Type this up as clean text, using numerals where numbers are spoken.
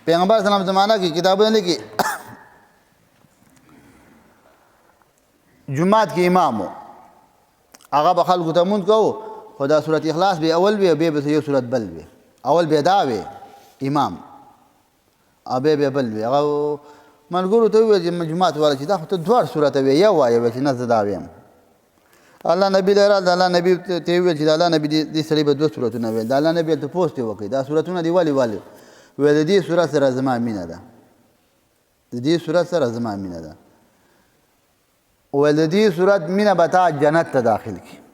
پیغمبر سلام زمانہ کی کتابوں نے لکھی جمعات کی امام ہو هغه به خلکو ته مونځ کوو خو دا صورت اخلاص به اول وي بیا به یو صورت بل وي اول به دا وي امام او بیا به بل وي هغه ملګرو ته وویل چې جومات والا چې دا خو ته دواړه صورته وي یو وایه چې نه زه دا ویم الله نبي لرال د الله نبي ته وویل چې د الله نبي دې سړي به دوه صورتونه ویل د الله نبي ته پوسټ یې وکړي دا صورتونه دي ولې ویل د دې صورت سره زما مینه ده د دې صورت سره زما مینه ده ویل د دې صورت مینه به تا جنت ته داخل کړي